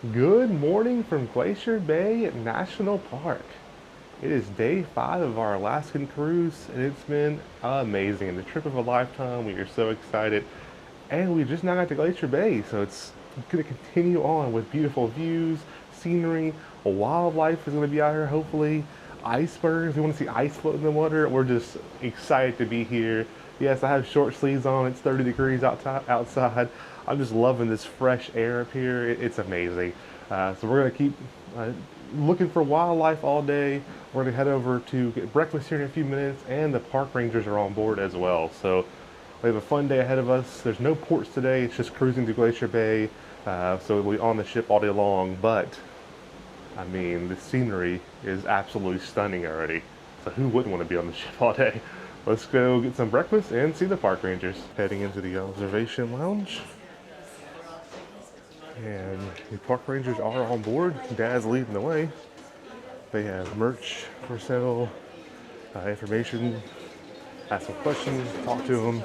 Good morning from Glacier Bay National Park. It is day 5 of our Alaskan cruise and it's been amazing. The trip of a lifetime. We are so excited. And we just now got to Glacier Bay, so it's going to continue on with beautiful views, scenery, wildlife is going to be out here hopefully, icebergs. We want to see ice float in the water. We're just excited to be here. Yes, I have short sleeves on. It's 30 degrees outside. I'm just loving this fresh air up here. It's amazing. So we're going to keep looking for wildlife all day. We're going to head over to get breakfast here in a few minutes, and the park rangers are on board as well. So we have a fun day ahead of us. There's no ports today. It's just cruising to Glacier Bay. So we'll be on the ship all day long. But, I mean, the scenery is absolutely stunning already. So who wouldn't want to be on the ship all day? Let's go get some breakfast and see the park rangers. Heading into the observation lounge. And the park rangers are on board. Dad's leading the way. They have merch for sale, information, ask some questions, talk to them.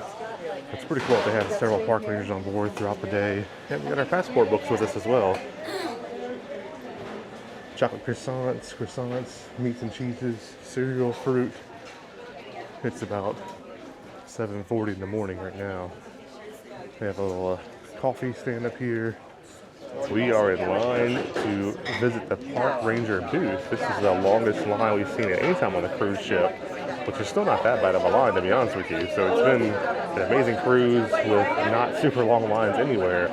It's pretty cool. They have several park rangers on board throughout the day. And we got our passport books with us as well. Chocolate croissants, meats and cheeses, cereal, fruit. It's about 7:40 in the morning right now. They have a little coffee stand up here. We are in line to visit the park ranger booth. This is the longest line we've seen at any time on a cruise ship, which is still not that bad of a line, to be honest with you. So it's been an amazing cruise with not super long lines anywhere.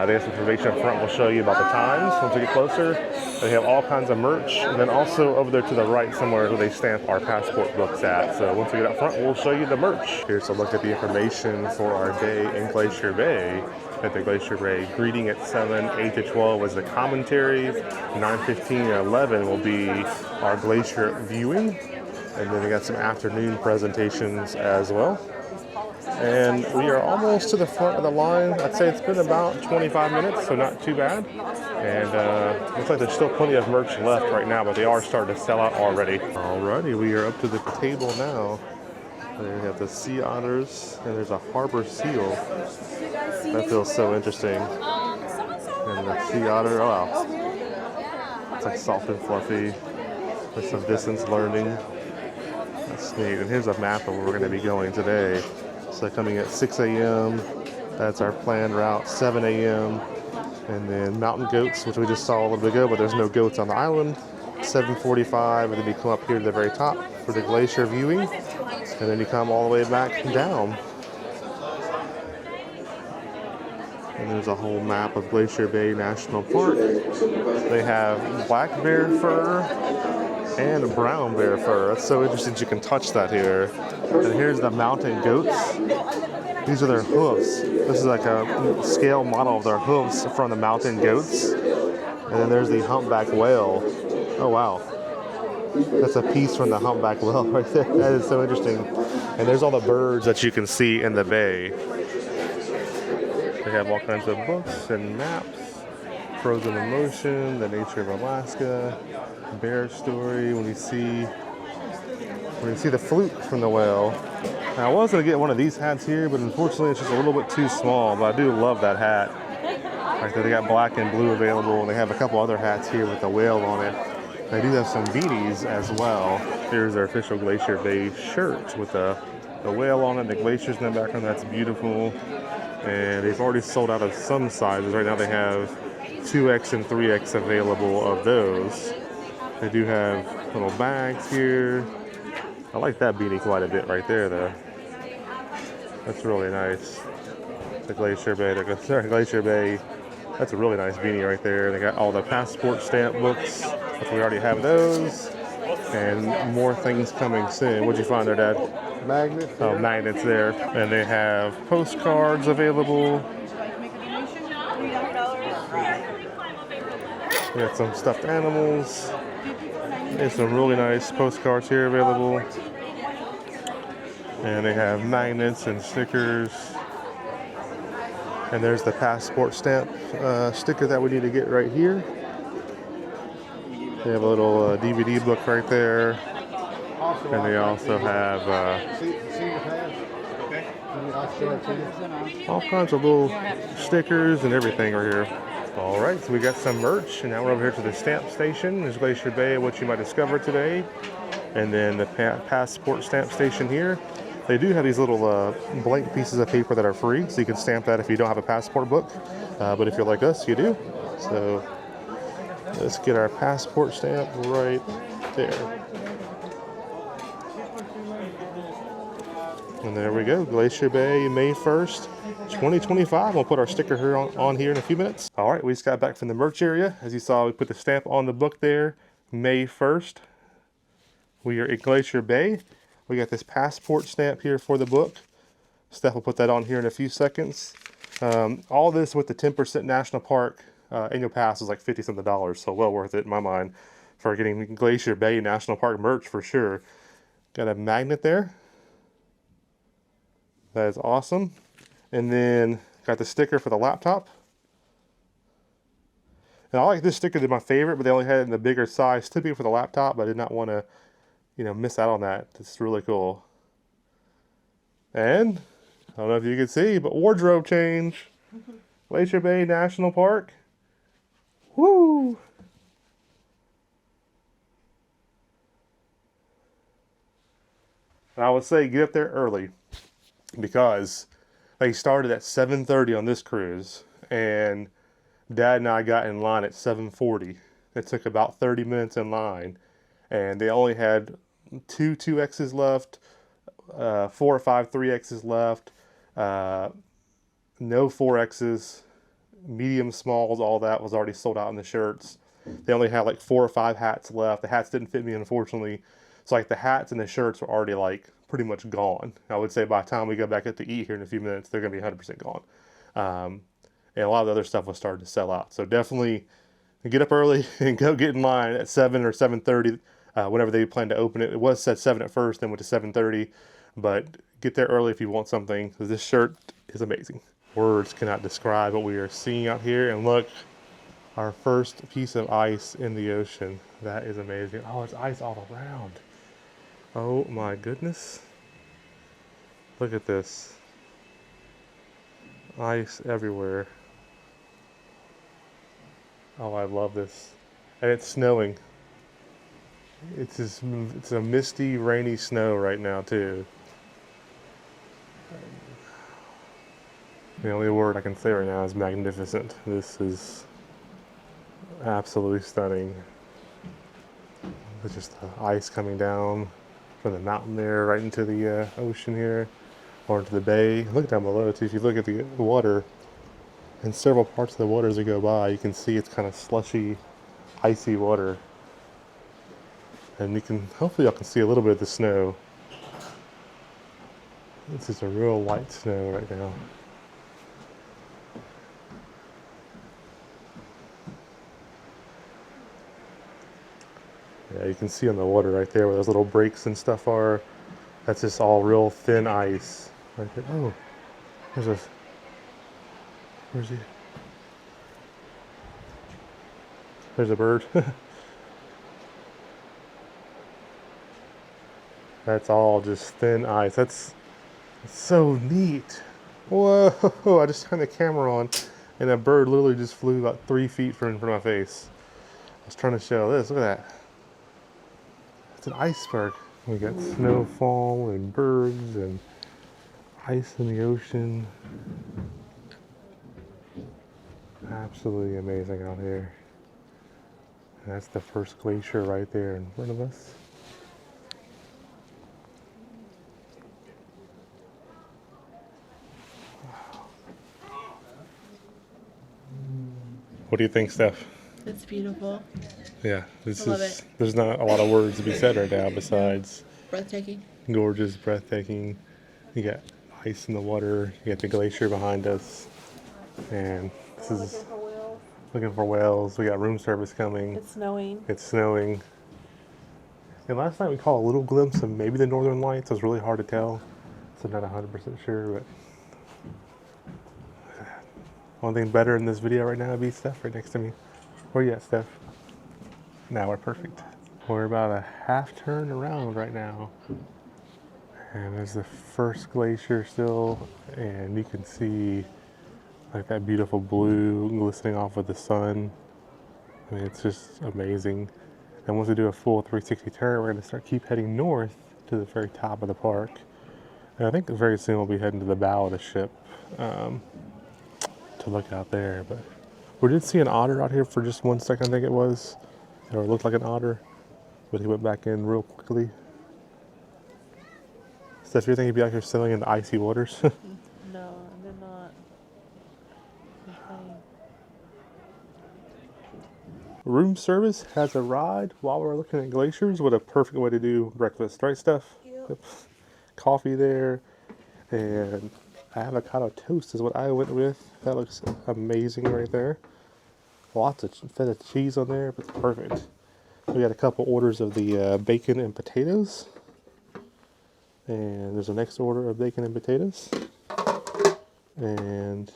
They have some information up front. We'll show you about the times once we get closer. They have all kinds of merch. And then also over there to the right somewhere where they stamp our passport books at. So once we get up front, we'll show you the merch. Here's a look at the information for our day in Glacier Bay. At the Glacier Bay, greeting at 7, 8 to 12 was the commentary. 9:15 and 11 will be our glacier viewing. And then we got some afternoon presentations as well. And we are almost to the front of the line. I'd say it's been about 25 minutes, so not too bad. And looks like there's still plenty of merch left right now, but they are starting to sell out already. Alrighty, we are up to the table now. There we have the sea otters, and there's a harbor seal. That feels so interesting. And the sea otter, oh wow. It's like soft and fluffy with some distance learning. That's neat. And here's a map of where we're going to be going today. So coming at 6 a.m., that's our planned route, 7 a.m. And then mountain goats, which we just saw a little bit ago, but there's no goats on the island. 7:45, and then you come up here to the very top for the glacier viewing. And then you come all the way back down. And there's a whole map of Glacier Bay National Park. They have black bear fur and brown bear fur. That's so interesting you can touch that here. And here's the mountain goats. These are their hooves. This is like a scale model of their hooves from the mountain goats. And then there's the humpback whale. Oh wow. That's a piece from the humpback whale right there. That is so interesting. And there's all the birds that you can see in the bay. They have all kinds of books and maps. Frozen in Motion, The Nature of Alaska, Bear Story. When you see the flute from the whale. Now I was going to get one of these hats here, but unfortunately it's just a little bit too small. But I do love that hat. Right there, they got black and blue available, and they have a couple other hats here with the whale on it. They do have some beanies as well. Here's their official Glacier Bay shirt with the whale on it, the glaciers in the background. That's beautiful. And they've already sold out of some sizes. Right now they have 2X and 3X available of those. They do have little bags here. I like that beanie quite a bit right there though. That's really nice. The Glacier Bay, Glacier Bay. That's a really nice beanie right there. They got all the passport stamp books. We already have those. And more things coming soon. What'd you find there, Dad? Magnets. Oh, magnets there. And they have postcards available. We got some stuffed animals. There's some really nice postcards here available. And they have magnets and stickers. And there's the passport stamp sticker that we need to get right here. They have a little DVD book right there. And they also have all kinds of little stickers and everything right here. All right, so we got some merch, and now we're over here to the stamp station. There's Glacier Bay, what you might discover today, and then the passport stamp station here. They do have these little blank pieces of paper that are free, so you can stamp that if you don't have a passport book. But if you're like us, you do. So let's get our passport stamp right there. And there we go, Glacier Bay, May 1st, 2025. We'll put our sticker here on here in a few minutes. All right, we just got back from the merch area. As you saw, we put the stamp on the book there, May 1st. We are at Glacier Bay. We got this passport stamp here for the book. Steph will put that on here in a few seconds. All this with the 10% National Park annual pass is like 50 something dollars, so well worth it in my mind for getting Glacier Bay National Park merch for sure. Got a magnet there. That is awesome. And then got the sticker for the laptop. And I like this sticker, they're my favorite, but they only had it in the bigger size, typically for the laptop, but I did not want to, miss out on that. It's really cool. And I don't know if you can see, but wardrobe change. Glacier Bay National Park. Woo! And I would say get up there early because they started at 7:30 on this cruise, and Dad and I got in line at 7:40. It took about 30 minutes in line, and they only had two 2Xs left, 4 or 5 3Xs left, no 4Xs, medium, smalls, all that was already sold out in the shirts. They only had like 4 or 5 hats left. The hats didn't fit me, unfortunately. So like the hats and the shirts were already like pretty much gone. I would say by the time we go back up to eat here in a few minutes, they're going to be 100% gone. And a lot of the other stuff was starting to sell out. So definitely get up early and go get in line at 7 or 7:30, whenever they plan to open it. It was set 7 at first, then went to 7:30. But get there early if you want something, because this shirt is amazing. Words cannot describe what we are seeing out here. And look, our first piece of ice in the ocean. That is amazing. Oh, it's ice all around. Oh my goodness. Look at this. Ice everywhere. Oh, I love this. And it's snowing. It's a misty, rainy snow right now too. The only word I can say right now is magnificent. This is absolutely stunning. It's just the ice coming down from the mountain there right into the ocean here, or into the bay. Look down below too. If you look at the water, in several parts of the water as we go by, you can see it's kind of slushy, icy water. And you can, hopefully y'all can see a little bit of the snow. This is a real light snow right now. Yeah, you can see on the water right there where those little breaks and stuff are. That's just all real thin ice. Right there. Oh, where's he? There's a bird. That's all just thin ice. That's so neat. Whoa, I just turned the camera on and a bird literally just flew about 3 feet from in front of my face. I was trying to show this. Look at that. It's an iceberg. We got snowfall and birds and ice in the ocean. Absolutely amazing out here. And that's the first glacier right there in front of us. What do you think, Steph? It's beautiful. Yeah, I love it. There's not a lot of words to be said right now besides Breathtaking. gorgeous, breathtaking. You got ice in the water, you got the glacier behind us, and this is looking for whales. We got room service coming. It's snowing. It's snowing. And last night we caught a little glimpse of maybe the northern lights. It was really hard to tell, so I'm not 100% sure, but one thing better in this video right now would be Steph right next to me. Where you at, Steph? Now we're perfect. We're about a half turn around right now. And there's the first glacier still, and you can see Like that beautiful blue glistening off with the sun. I mean, it's just amazing. And once we do a full 360 turn, we're going to keep heading north to the very top of the park. And I think very soon we'll be heading to the bow of the ship to look out there. But we did see an otter out here for just 1 second, I think it was. Or it looked like an otter, but he went back in real quickly. Steph, you think he'd be out here sailing in the icy waters? No, I did not. Okay. Room service has arrived while we're looking at glaciers. What a perfect way to do breakfast, right, Steph? Yep. Coffee there, and avocado toast is what I went with. That looks amazing right there. Lots of feta cheese on there, but perfect. We got a couple orders of the bacon and potatoes. And there's a next order of bacon and potatoes. And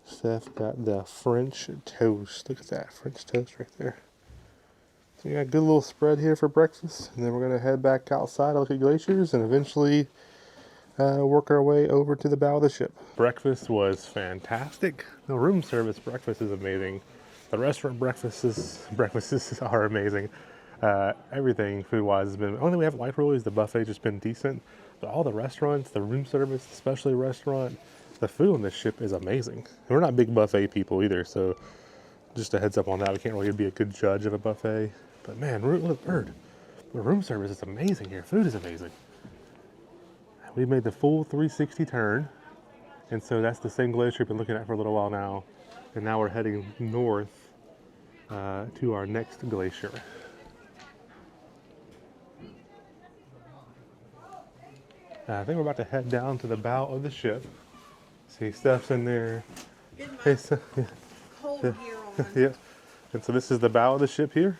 Steph got the French toast. Look at that French toast right there. So we got a good little spread here for breakfast. And then we're going to head back outside, look at glaciers, and eventually work our way over to the bow of the ship. Breakfast was fantastic. The room service breakfast is amazing. The restaurant breakfasts are amazing. Everything food-wise has been, only thing we haven't liked really is the buffet just been decent. But all the restaurants, the room service, especially restaurant, the food on this ship is amazing. And we're not big buffet people either, so just a heads up on that. We can't really be a good judge of a buffet. But man, look, bird. The room service is amazing here. Food is amazing. We made the full 360 turn, and so that's the same glacier we've been looking at for a little while now. And now we're heading north to our next glacier. I think we're about to head down to the bow of the ship. See, Steph's in there. Hey, Steph. Yeah. Cold gear on. Yeah. And so this is the bow of the ship here.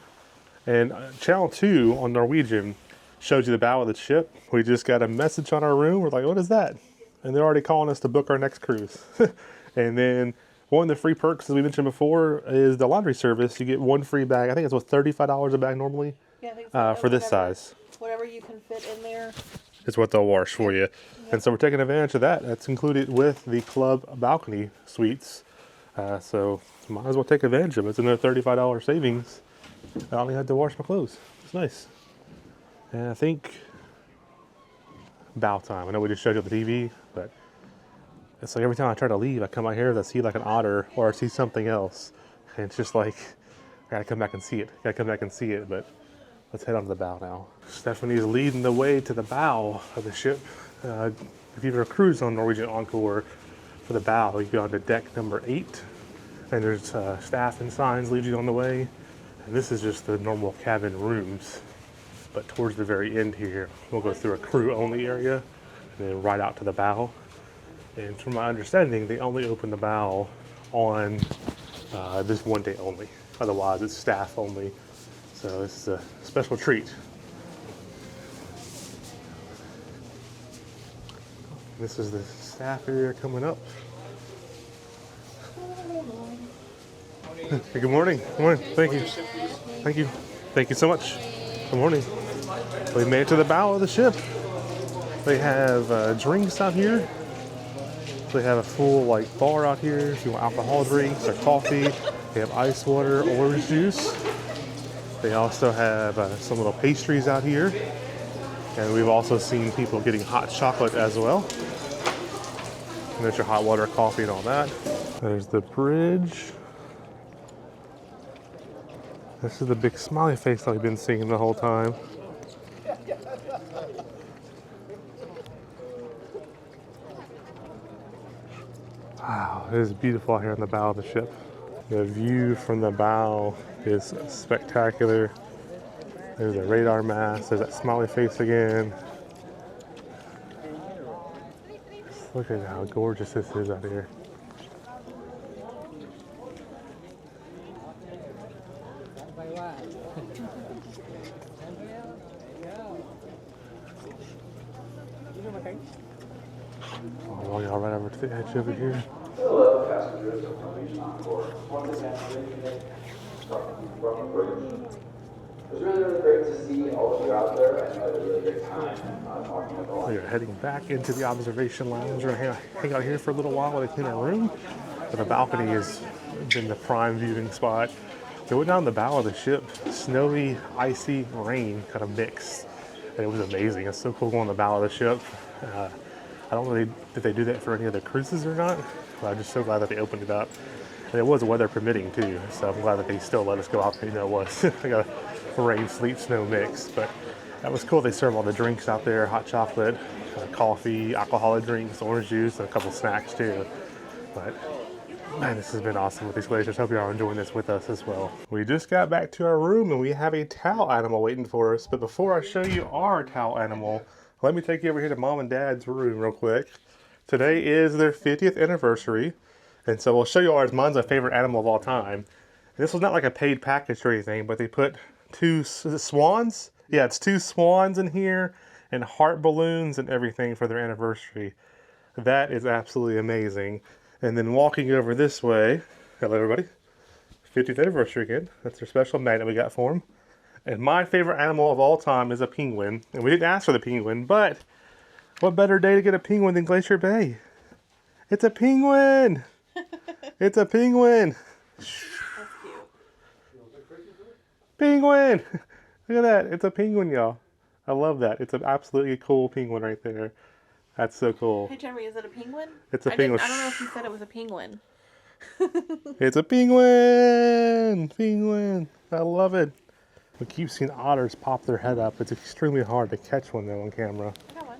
And Channel 2 on Norwegian showed you the bow of the ship. We just got a message on our room. We're like, what is that? And they're already calling us to book our next cruise. And then one of the free perks, as we mentioned before, is the laundry service. You get one free bag. I think it's what, $35 a bag normally? Yeah, I think so. For this size. Whatever you can fit in there. Is what they'll wash for you. Yep. And so we're taking advantage of that. That's included with the club balcony suites. So might as well take advantage of it. It's another $35 savings. I only had to wash my clothes. It's nice. And I think bow time. I know we just showed you on the TV, but it's like every time I try to leave, I come out here, I see like an otter or I see something else. And it's just like, I gotta come back and see it. But let's head on to the bow now. Stephanie's leading the way to the bow of the ship. If you've ever cruised on Norwegian Encore, for the bow, you go on to deck number 8. And there's staff and signs lead you on the way. And this is just the normal cabin rooms. But towards the very end here, we'll go through a crew-only area and then right out to the bow. And from my understanding, they only open the bow on this one day only. Otherwise, it's staff only. So this is a special treat. This is the staff area coming up. Hey, good morning. Good morning. Thank you. Thank you. Thank you so much. Good morning. We made it to the bow of the ship. They have drinks out here. They have a full bar out here if you want alcohol drinks or coffee. They have ice water, orange juice. They also have some little pastries out here. And we've also seen people getting hot chocolate as well. And there's your hot water, coffee, and all that. There's the bridge. This is the big smiley face that I've been seeing the whole time. Wow, it is beautiful out here on the bow of the ship. The view from the bow is spectacular. There's a radar mast, there's that smiley face again. Just look at how gorgeous this is out here. Oh, y'all right over to the edge over here. Hello, passengers of Norwegian Encore. Once again, starting from the bridge. was really, really great to see all of you out there, and I had a really great time talking with all of We you. are heading back into the observation lounge. We're gonna hang out here for a little while while they clean our room. But the balcony has been the prime viewing spot. We went down the bow of the ship. Snowy, icy rain kind of mixed. And it was amazing. It's so cool going on the bow of the ship. I don't know if they do that for any other cruises or not, but I'm just so glad that they opened it up. And it was weather permitting too, so I'm glad that they still let us go out there. You know, it was like a rain, sleet, snow mix. But that was cool. They serve all the drinks out there, hot chocolate, coffee, alcoholic drinks, orange juice, and a couple snacks too. But man, this has been awesome with these glaciers. Hope you are enjoying this with us as well. We just got back to our room and we have a towel animal waiting for us. But before I show you our towel animal, let me take you over here to Mom and Dad's room real quick. Today is their 50th anniversary. And so we'll show you ours. Mine's my favorite animal of all time. This was not like a paid package or anything, but they put two swans. Yeah, it's two swans in here and heart balloons and everything for their anniversary. That is absolutely amazing. And then walking over this way, hello everybody, 50th anniversary again. That's their special magnet we got for them. And my favorite animal of all time is a penguin. And we didn't ask for the penguin, but what better day to get a penguin than Glacier Bay? It's a penguin! It's a penguin! That's cute. Penguin! Look at that. It's a penguin, y'all. I love that. It's an absolutely cool penguin right there. That's so cool. Hey Jeremy, is it a penguin? It's a penguin. I don't know if you said it was a penguin. It's a penguin! Penguin! I love it. We keep seeing otters pop their head up. It's extremely hard to catch one though on camera. I got one.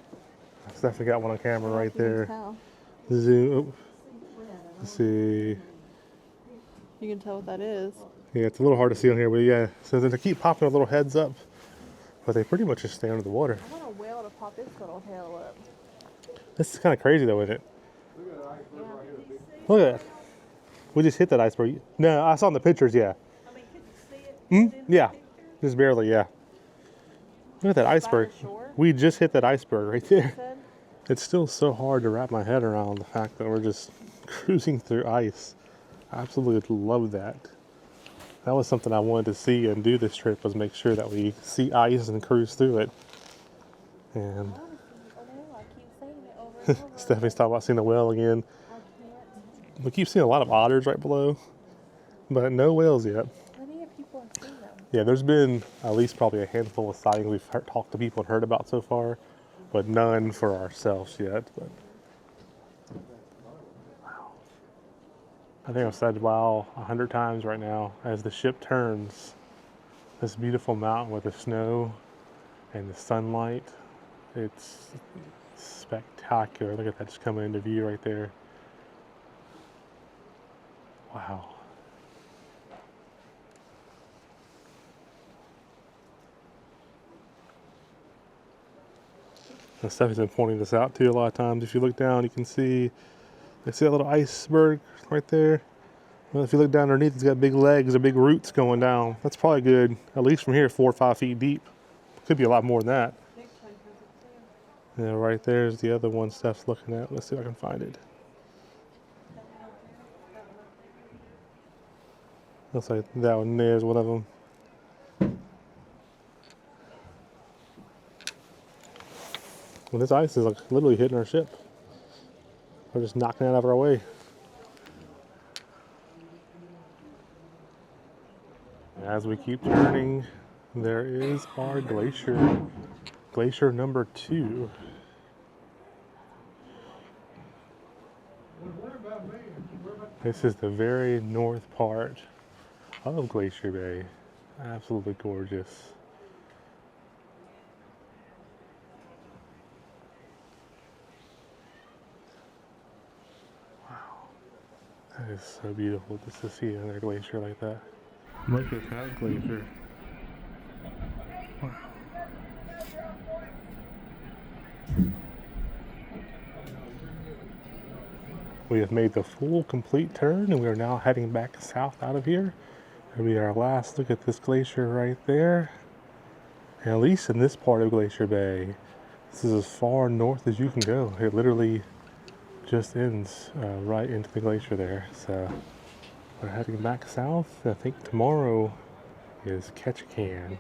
I've definitely got one on camera right there. Tell. Zoom. Oh. Let's see. You can tell what that is. Yeah, it's a little hard to see on here, but yeah. So they keep popping their little heads up, but they pretty much just stay under the water. I want a whale to pop its little tail up. This is kind of crazy though, isn't it? Look at that. We just hit that iceberg. No, I saw in the pictures, yeah. I mean, could you see it? Yeah. Just barely, yeah. Look at that iceberg. shore? We just hit that iceberg right there. Said? It's still so hard to wrap my head around the fact that we're just cruising through ice. I absolutely love that. That was something I wanted to see and do this trip, was make sure that we see ice and cruise through it. And I keep saying it over and over. Stephanie's talking about seeing the whale again. I can't. We keep seeing a lot of otters right below, but no whales yet. Many of people have seen them. Yeah, there's been at least probably a handful of sightings we've talked to people and heard about so far, but none for ourselves yet. But wow. I think I've said wow 100 times right now as the ship turns. This beautiful mountain with the snow and the sunlight. It's spectacular. Look at that just coming into view right there. Wow. And Stephanie's been pointing this out too a lot of times. If you look down, you can see that little iceberg right there. Well, if you look down underneath, it's got big legs or big roots going down. That's probably good, at least from here, 4 or 5 feet deep. Could be a lot more than that. Yeah, right there's the other one Steph's looking at. Let's see if I can find it. Looks like that one there is one of them. Well, this ice is like literally hitting our ship. We're just knocking it out of our way. As we keep turning, there is our glacier. Glacier number 2. This is the very north part of Glacier Bay. Absolutely gorgeous. Wow. That is so beautiful just to see another glacier like that. Look at that glacier. Wow. We have made the full complete turn and we are now heading back south out of here. It'll be our last look at this glacier right there. And at least in this part of Glacier Bay, this is as far north as you can go. It literally just ends right into the glacier there. So we're heading back south. I think tomorrow is Ketchikan.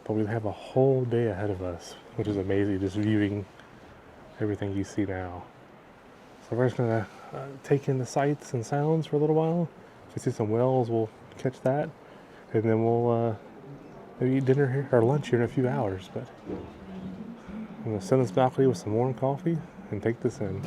but we have a whole day ahead of us, which is amazing, just viewing everything you see now. So we're just gonna take in the sights and sounds for a little while. If we see some whales, we'll catch that, and then we'll maybe eat dinner here or lunch here in a few hours. But I'm gonna sit on this balcony with some warm coffee and take this in.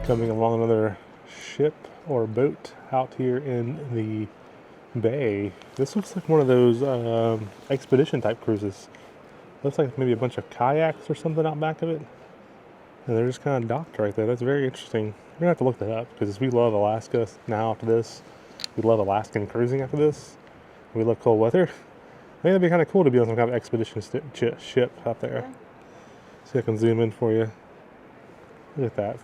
Coming along another ship or boat out here in the bay. This looks like one of those expedition type cruises. Looks like maybe a bunch of kayaks or something out back of it. And they're just kind of docked right there. That's very interesting. We're gonna have to look that up because we love Alaska now after this. We love Alaskan cruising after this. We love cold weather. I think that'd be kind of cool to be on some kind of expedition ship out there. See if I can zoom in for you. Look at that.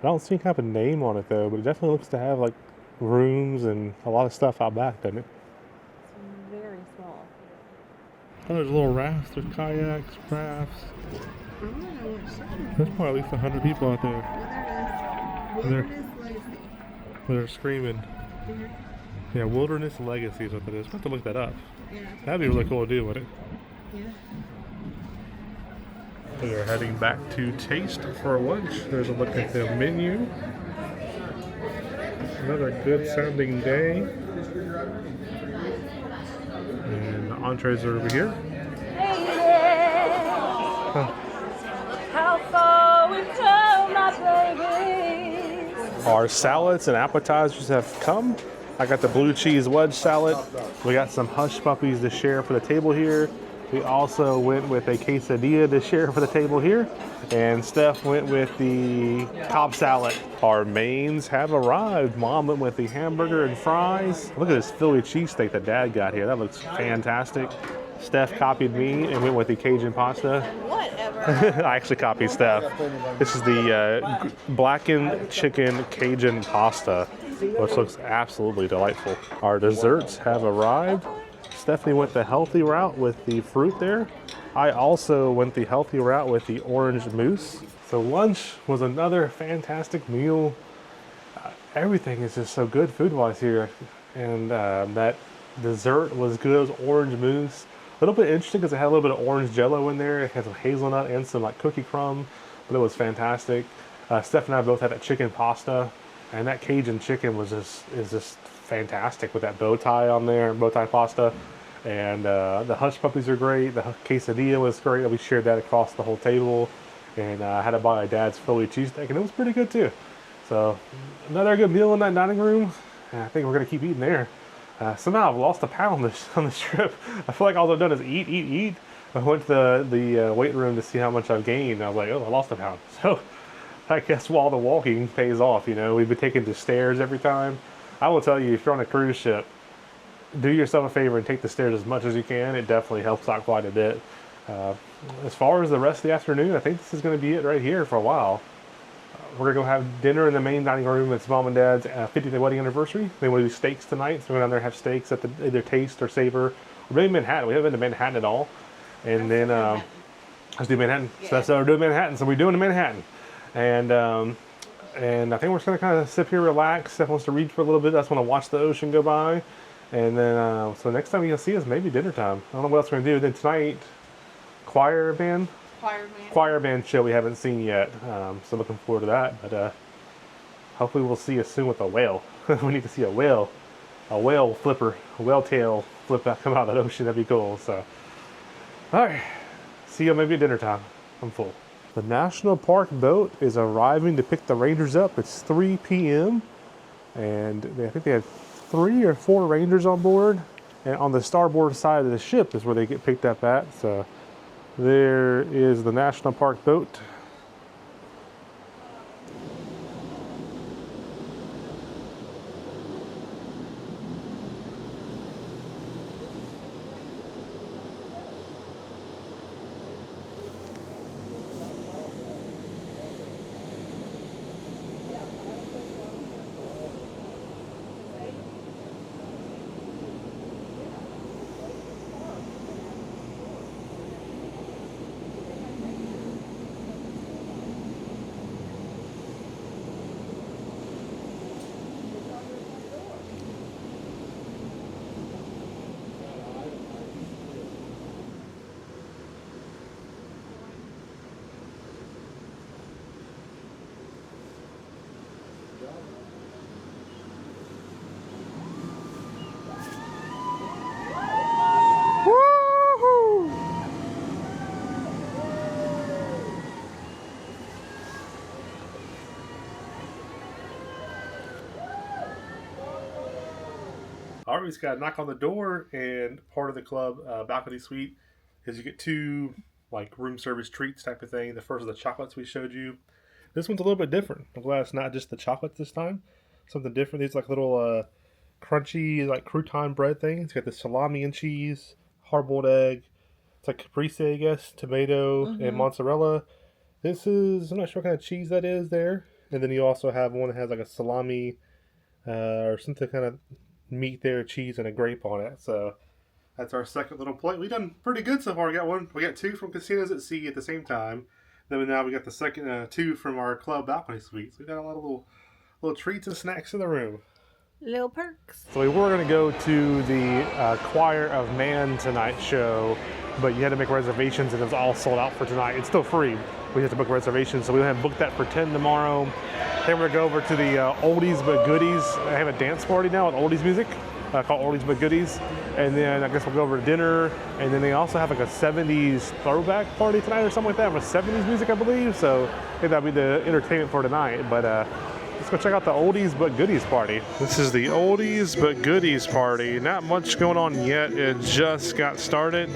I don't see kind of a name on it though, but it definitely looks to have like rooms and a lot of stuff out back, doesn't it? It's very small. Oh, there's little rafts, there's kayaks, rafts. I don't know what ship. There's probably at least 100 people out there. Well, there it is. Wilderness Legacy. They're screaming. Yeah, Wilderness Legacy is what that is. We'll have to look that up. Yeah. That'd be really cool to do, wouldn't it? Yeah. We are heading back to Taste for lunch. There's a look at the menu. Another good sounding day. And the entrees are over here. How far we've come, my babies. Our salads and appetizers have come. I got the blue cheese wedge salad. We got some hush puppies to share for the table here. We also went with a quesadilla to share for the table here. And Steph went with the Cobb salad. Our mains have arrived. Mom went with the hamburger and fries. Look at this Philly cheesesteak that Dad got here. That looks fantastic. Steph copied me and went with the Cajun pasta. Whatever. I actually copied Steph. This is the blackened chicken Cajun pasta, which looks absolutely delightful. Our desserts have arrived. Stephanie went the healthy route with the fruit there. I also went the healthy route with the orange mousse. So lunch was another fantastic meal. Everything is just so good food-wise here. And that dessert was good as orange mousse. A little bit interesting because it had a little bit of orange jello in there. It had some hazelnut and some like cookie crumb, but it was fantastic. Steph and I both had that chicken pasta, and that Cajun chicken is just fantastic with that bow tie on there, bow tie pasta. And the hush puppies are great. The quesadilla was great. We shared that across the whole table. And I had to buy my dad's Philly cheesesteak, and it was pretty good too. So another good meal in that dining room. And I think we're gonna keep eating there. Somehow I've lost a pound on this trip. I feel like all I've done is eat. I went to the weight room to see how much I've gained. I was like, oh, I lost a pound. So I guess while the walking pays off, you know, we've been taking the stairs every time. I will tell you, if you're on a cruise ship, do yourself a favor and take the stairs as much as you can. It definitely helps out quite a bit. As far as the rest of the afternoon, I think this is going to be it right here for a while. We're going to go have dinner in the main dining room. It's Mom and Dad's 50th wedding anniversary. They want to do steaks tonight, so we're going to down there have steaks at the, either Taste or Savor. Or maybe Manhattan. We haven't been to Manhattan at all. and then let's do Manhattan. So that's what we're doing, Manhattan. So we're doing Manhattan, and I think we're just gonna kind of sit here, relax. Steph wants to read for a little bit. I just want to watch the ocean go by, and then so next time you'll see us maybe dinner time. I don't know what else we're gonna do. Then tonight, choir band show we haven't seen yet. So looking forward to that. But hopefully we'll see us soon with a whale. We need to see a whale flipper, a whale tail flip out, come out of that ocean. That'd be cool. So, all right, see you maybe at dinner time. I'm full. The national park boat is arriving to pick the rangers up. It's 3 p.m. and I think they had 3 or 4 rangers on board. And on the starboard side of the ship is where they get picked up at. So there is the national park boat. All right, we just got a knock on the door, and part of the club balcony suite is you get 2 like room service treats type of thing. The first is the chocolates we showed you. This one's a little bit different. I'm glad it's not just the chocolates this time. Something different. These like little crunchy like crouton bread thing. It's got the salami and cheese, hard-boiled egg. It's like caprese, I guess, tomato and mozzarella. This is, I'm not sure what kind of cheese that is there. And then you also have one that has like a salami or something kind of meat there, cheese, and a grape on it. So that's our second little plate. We've done pretty good so far. We got 2 from Casinos at Sea at the same time. Then now we got the second 2 from our club balcony suite. So we got a lot of little treats and snacks in the room. Little perks. So we were going to go to the Choir of Man tonight show, but you had to make reservations and it was all sold out for tonight. It's still free. We have to book reservations, so we have booked that for 10 tomorrow. Then we're going to go over to the Oldies But Goodies. I have a dance party now with oldies music called Oldies But Goodies. And then I guess we'll go over to dinner. And then they also have like a 70s throwback party tonight or something like that with 70s music, I believe. So I think that'll be the entertainment for tonight. But let's go check out the Oldies But Goodies party. This is the Oldies But Goodies party. Not much going on yet. It just got started.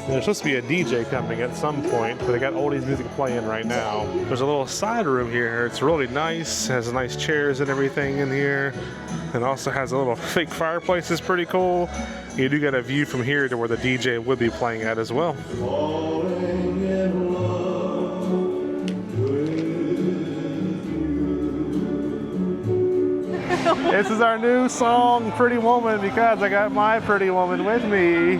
There's supposed to be a DJ coming at some point, but they got oldies music playing right now. There's a little side room here. It's really nice. It has nice chairs and everything in here. And also has a little fake fireplace. It's pretty cool. You do get a view from here to where the DJ would be playing at as well. This is our new song, Pretty Woman, because I got my pretty woman with me.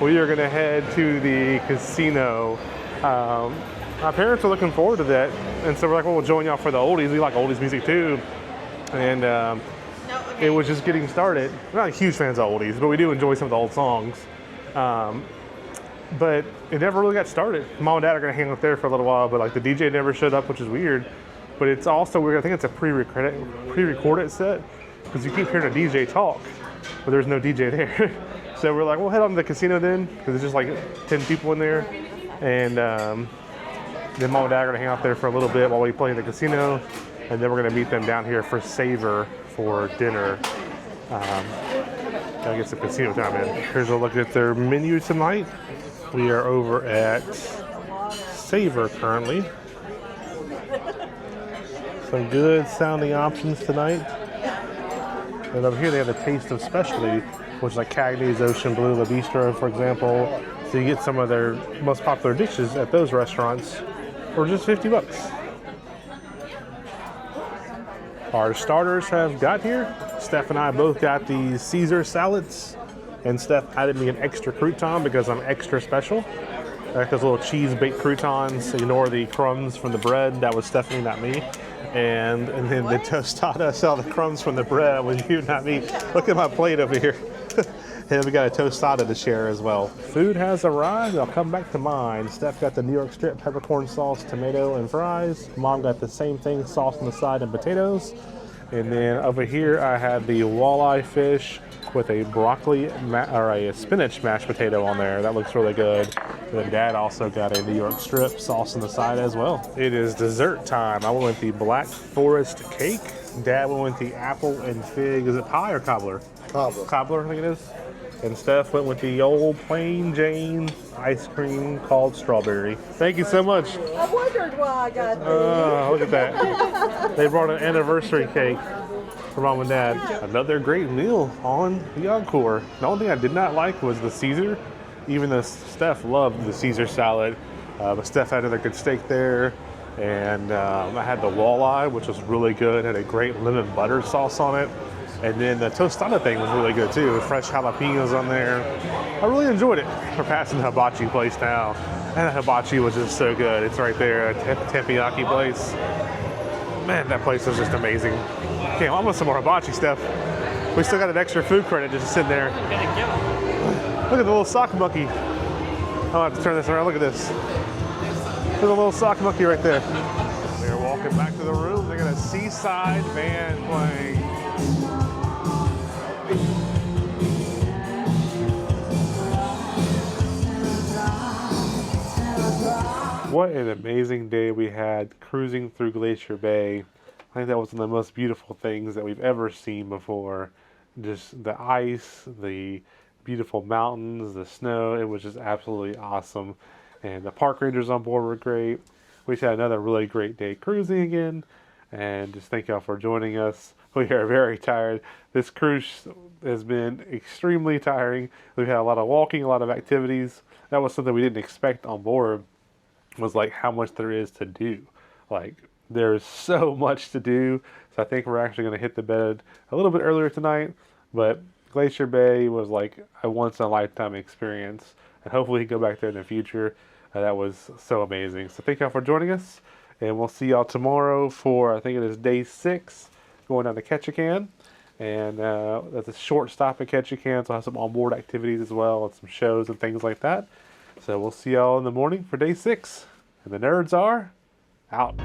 We are going to head to the casino. My parents are looking forward to that, and so we're like, well, we'll join y'all for the oldies. We like oldies music too, and it was just getting started. We're not huge fans of oldies, but we do enjoy some of the old songs. But it never really got started. Mom and Dad are going to hang out there for a little while, but like the DJ never showed up, which is weird. But it's also weird. I think it's a pre-recorded set because you keep hearing a DJ talk, but there's no DJ there. So we're like, we'll head on to the casino then, because there's just like 10 people in there. And then Mom and Dad are going to hang out there for a little bit while we play in the casino. And then we're going to meet them down here for Savor for dinner. Gotta get some casino time in. Here's a look at their menu tonight. We are over at Savor currently. Some good sounding options tonight. And over here they have the Taste of Specialty, which is like Cagney's, Ocean Blue, La Bistro, for example. So you get some of their most popular dishes at those restaurants for just $50. Our starters have got here. Steph and I both got the Caesar salads. And Steph added me an extra crouton because I'm extra special. Like those little cheese baked croutons. Ignore the crumbs from the bread. That was Stephanie, not me. And then the tostada, saw the crumbs from the bread was you, not me. Look at my plate over here. And we got a tostada to share as well. Food has arrived. I'll come back to mine. Steph got the New York strip peppercorn sauce, tomato, and fries. Mom got the same thing, sauce on the side and potatoes. And then over here I had the walleye fish with a broccoli or a spinach mashed potato on there. That looks really good. And then Dad also got a New York strip sauce on the side as well. It is dessert time. I went with the Black Forest cake. Dad went with the apple and fig. Is it pie or cobbler? Cobbler. Cobbler, I think it is. And Steph went with the old plain Jane ice cream called strawberry. Thank you so much. I wondered why I got these. Oh, look at that. They brought an anniversary cake for Mom and Dad. Another great meal on the Encore. The only thing I did not like was the Caesar. Even though Steph loved the Caesar salad. But Steph had another good steak there. And I had the walleye, which was really good. Had a great lemon butter sauce on it. And then the tostada thing was really good too, with fresh jalapenos on there. I really enjoyed it. We're passing the hibachi place now. And the hibachi was just so good. It's right there, a teppanyaki place. Man, that place was just amazing. Okay, I want some more hibachi stuff. We still got an extra food credit just sitting there. Look at the little sock monkey. I'll have to turn this around, look at this. There's a little sock monkey right there. We're walking back to the room. They got a seaside band playing. What an amazing day we had cruising through Glacier Bay. I think that was one of the most beautiful things that we've ever seen before. Just the ice, the beautiful mountains, the snow. It was just absolutely awesome. And the park rangers on board were great. We just had another really great day cruising again. And just thank y'all for joining us. We are very tired. This cruise has been extremely tiring. We've had a lot of walking, a lot of activities. That was something we didn't expect on board, was like how much there is to do. Like there's so much to do. So I think we're actually going to hit the bed a little bit earlier tonight. But Glacier Bay was like a once in a lifetime experience. And hopefully we can go back there in the future. That was so amazing. So thank y'all for joining us. And we'll see y'all tomorrow for, I think it is day 6, going down to Ketchikan. And that's a short stop at Ketchikan. So I'll have some onboard activities as well, and some shows and things like that. So we'll see y'all in the morning for day 6. And the nerds are out.